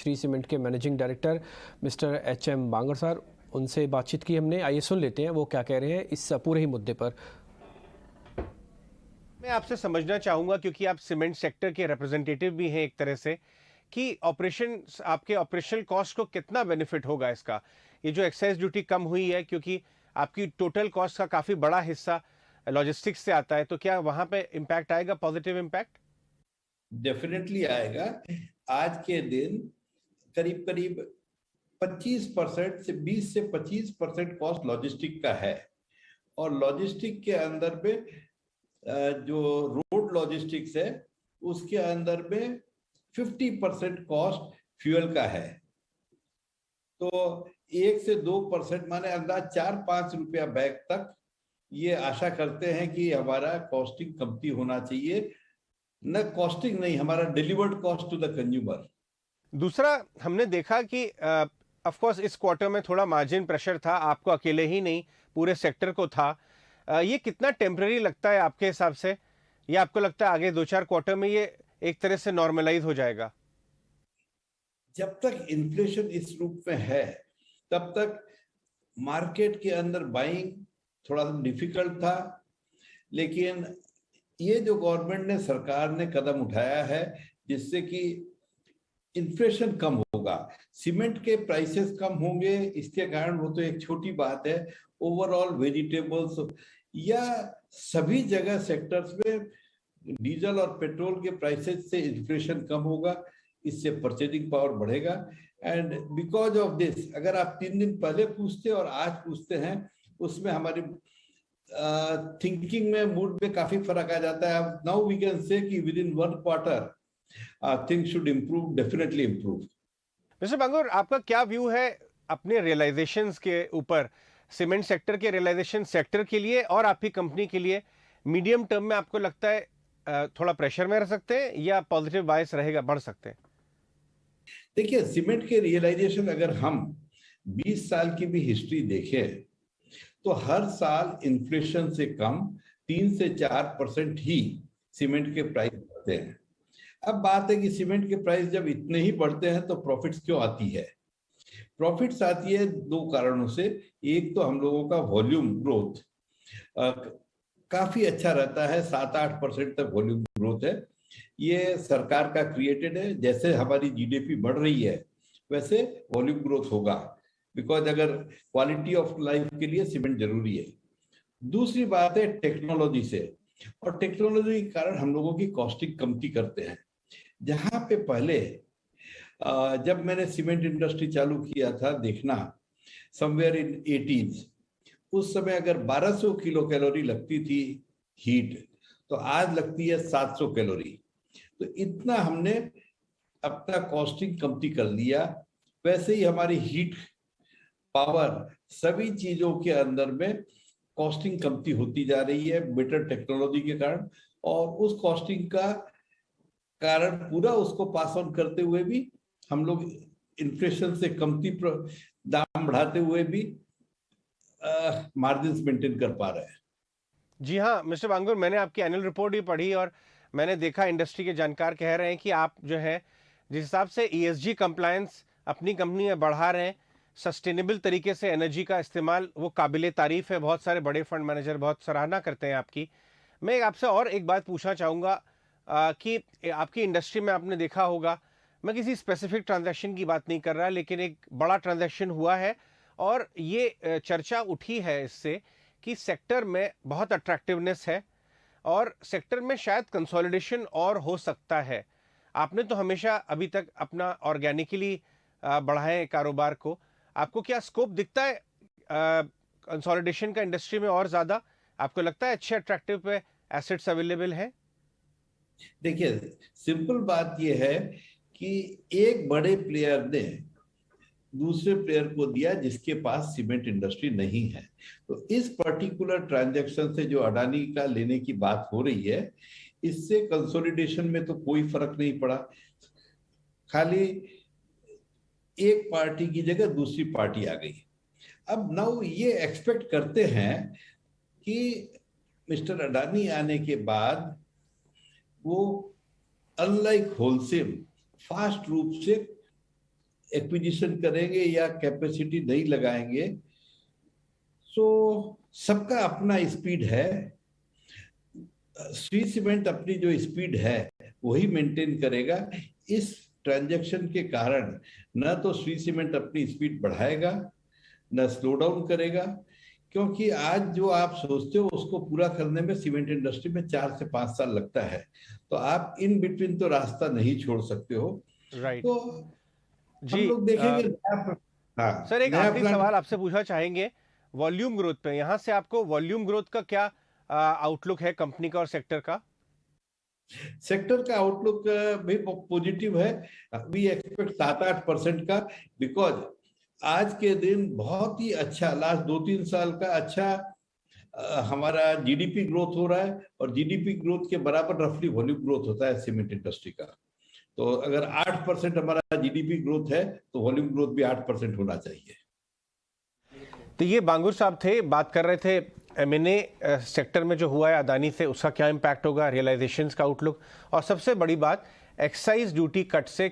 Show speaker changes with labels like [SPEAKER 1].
[SPEAKER 1] Shri cement के managing director mister HM. बांगर sir, उनसे बातचीत की हमने। आइए सुन लेते हैं वो क्या कह रहे हैं इस पूरे ही मुद्दे पर।
[SPEAKER 2] मैं आपसे समझना चाहूंगा, क्योंकि आप सीमेंट सेक्टर के रिप्रेजेंटेटिव भी हैं एक तरह से, कि ऑपरेशन, आपके ऑपरेशनल कॉस्ट को कितना बेनिफिट होगा इसका। ये जो एक्साइज ड्यूटी कम हुई है, क्योंकि आपकी टोटल कॉस्ट का काफी बड़ा हिस्सा लॉजिस्टिक्स से आता है, तो क्या वहां पे इम्पैक्ट आएगा, पॉजिटिव इम्पैक्ट?
[SPEAKER 3] डेफिनेटली आएगा। आज के दिन करीब करीब 25% से 20 से 25% कॉस्ट लॉजिस्टिक का है, और लॉजिस्टिक के अंदर में जो रोड लॉजिस्टिक्स है उसके अंदर में 50% कॉस्ट फ्यूल का है। तो 1 से 2% माने अंदाज 4-5 रुपया बैग तक ये आशा करते हैं कि हमारा कॉस्टिंग कमती होना चाहिए। न कॉस्टिंग नहीं, हमारा delivered cost to the consumer.
[SPEAKER 2] दूसरा, हमने देखा कि ऑफ कोर्स इस क्वार्टर में थोड़ा मार्जिन प्रेशर था, आपको अकेले ही नहीं पूरे सेक्टर को था। ये कितना टेम्पररी लगता है आपके हिसाब से, या आपको लगता है आगे 2-4 क्वार्टर में ये एक तरह से नॉर्मलाइज हो जाएगा?
[SPEAKER 3] जब तक इन्फ्लेशन इस रूप में है तब तक मार्केट के अंदर बाइंग थोड़ा सा डिफिकल्ट था, लेकिन ये जो गवर्नमेंट ने, सरकार ने कदम उठाया है जिससे कि इन्फ्लेशन कम होगा, सीमेंट के प्राइसेस कम होंगे, इसके कारण वो तो एक छोटी बात है। ओवरऑल वेजिटेबल्स या सभी जगह सेक्टर्स में डीजल और पेट्रोल के प्राइसेस से इन्फ्लेशन कम होगा, इससे परचेजिंग पावर बढ़ेगा। एंड बिकॉज ऑफ दिस, अगर आप 3 दिन पहले पूछते और आज पूछते हैं, उसमें हमारी थिंकिंग में, मूड में काफी फर्क आ जाता है। नाउ वी कैन से कि within 1 quarter things should improve, definitely improve.
[SPEAKER 2] Mister Bangur, आपका क्या व्यू है अपने रियलाइजेशंस के ऊपर, सीमेंट सेक्टर के रियलाइजेशन सेक्टर के लिए और आपकी कंपनी के लिए मीडियम टर्म में आपको लगता है थोड़ा प्रेशर में रह सकते हैं या पॉजिटिव बायस रहेगा, बढ़ सकते हैं?
[SPEAKER 3] देखिए, सीमेंट के रियलाइजेशन अगर हम 20 साल की भी हिस्ट्री देखें तो हर साल इन्फ्लेशन से कम 3 से 4% ही सीमेंट के प्राइस बढ़ते हैं। अब बात है कि सीमेंट के प्राइस जब इतने ही बढ़ते हैं तो प्रॉफिट्स क्यों आती है? प्रॉफिट्स आती है 2 कारणों से। एक तो हम लोगों का वॉल्यूम ग्रोथ काफी अच्छा रहता है, 7-8% तक वॉल्यूम ग्रोथ है। ये सरकार का क्रिएटेड है। जैसे हमारी जीडीपी बढ़ रही है वैसे वॉल्यूम ग्रोथ होगा, बिकॉज अगर क्वालिटी ऑफ लाइफ के लिए सीमेंट जरूरी है। दूसरी बात है टेक्नोलॉजी से, और टेक्नोलॉजी के कारण हम लोगों की कॉस्टिंग कमती करते हैं। जहां पे पहले जब मैंने सीमेंट इंडस्ट्री चालू किया था देखना, समवेयर इन 80s, उस समय अगर 1200 किलो कैलोरी लगती थी हीट, तो आज लगती है 700 कैलोरी। तो इतना हमने अपना कॉस्टिंग कमती कर लिया। वैसे ही हमारी हीट पावर, सभी चीजों के अंदर में कॉस्टिंग कमती होती जा रही है बेटर टेक्नोलॉजी के कारण। और उस कॉस्टिंग का कारण पूरा उसको पास ऑन करते हुए भी हम लोग इन्फ्लेशन से कमती दाम बढ़ाते हुए भी मार्जिन मेंटेन कर पा रहे हैं।
[SPEAKER 2] जी हाँ मिस्टर बांगुर, मैंने आपकी एनुअल रिपोर्ट भी पढ़ी और मैंने देखा, इंडस्ट्री के जानकार कह रहे हैं कि आप जो है जिस हिसाब से ईएसजी कंप्लायंस अपनी कंपनी में बढ़ा रहे हैं, सस्टेनेबल तरीके से एनर्जी का इस्तेमाल, वो काबिले तारीफ है। बहुत सारे बड़े फंड मैनेजर बहुत सराहना करते हैं आपकी। मैं आपसे और एक बात पूछना चाहूँगा कि आपकी इंडस्ट्री में आपने देखा होगा, मैं किसी स्पेसिफिक ट्रांजैक्शन की बात नहीं कर रहा, लेकिन एक बड़ा ट्रांजैक्शन हुआ है और ये चर्चा उठी है इससे कि सेक्टर में बहुत अट्रैक्टिवनेस है और सेक्टर में शायद कंसोलिडेशन और हो सकता है। आपने तो हमेशा अभी तक अपना ऑर्गेनिकली बढ़ाया है कारोबार को, आपको क्या स्कोप दिखता है कंसोलिडेशन का इंडस्ट्री में और ज़्यादा? आपको लगता है अच्छे अट्रैक्टिव पे एसेट्स अवेलेबल हैं?
[SPEAKER 3] देखिए, सिंपल बात यह है कि एक बड़े प्लेयर ने दूसरे प्लेयर को दिया जिसके पास सीमेंट इंडस्ट्री नहीं है। तो इस पर्टिकुलर ट्रांजैक्शन से जो अडानी का लेने की बात हो रही है, इससे कंसोलिडेशन में तो कोई फर्क नहीं पड़ा। खाली एक पार्टी की जगह दूसरी पार्टी आ गई। अब नाउ ये एक्सपेक्ट करते हैं कि मिस्टर अडानी आने के बाद वो अनलाइक होलसेल फास्ट रूप से एक्विजिशन करेंगे या कैपेसिटी नहीं लगाएंगे, तो सबका अपना स्पीड है। श्री सीमेंट अपनी जो स्पीड है वही मेंटेन करेगा। इस ट्रांजैक्शन के कारण न तो श्री सीमेंट अपनी स्पीड बढ़ाएगा न स्लो डाउन करेगा, क्योंकि आज जो आप सोचते हो उसको पूरा करने में सीमेंट इंडस्ट्री में 4 से 5 साल लगता है, तो आप इन बिटवीन तो रास्ता नहीं छोड़ सकते हो।
[SPEAKER 2] राइट
[SPEAKER 3] तो
[SPEAKER 2] जी।
[SPEAKER 3] हम लोग देखेंगे हाँ,
[SPEAKER 2] सर एक
[SPEAKER 3] नया
[SPEAKER 2] आखिरी
[SPEAKER 3] प्लांट
[SPEAKER 2] सवाल आपसे पूछना चाहेंगे वॉल्यूम ग्रोथ पे। यहाँ से आपको वॉल्यूम ग्रोथ का क्या आउटलुक है कंपनी का और सेक्टर का?
[SPEAKER 3] सेक्टर का आउटलुक भी पॉजिटिव है। वी एक्सपेक्ट 7-8% का, बिकॉज आज के दिन बहुत ही अच्छा लास्ट 2-3 साल का अच्छा हमारा जीडीपी ग्रोथ हो रहा है, और जीडीपी ग्रोथ के बराबर रफली वॉल्यूम ग्रोथ होता है सीमेंट इंडस्ट्री का। तो अगर 8% हमारा जीडीपी ग्रोथ है तो वॉल्यूम ग्रोथ भी 8% होना चाहिए।
[SPEAKER 2] तो ये बांगुर साहब थे, बात कर रहे थे एमएनए सेक्टर में जो हुआ है अदानी से, उसका क्या इम्पैक्ट होगा, रियलाइजेशंस का आउटलुक, और सबसे बड़ी बात एक्साइज ड्यूटी कट से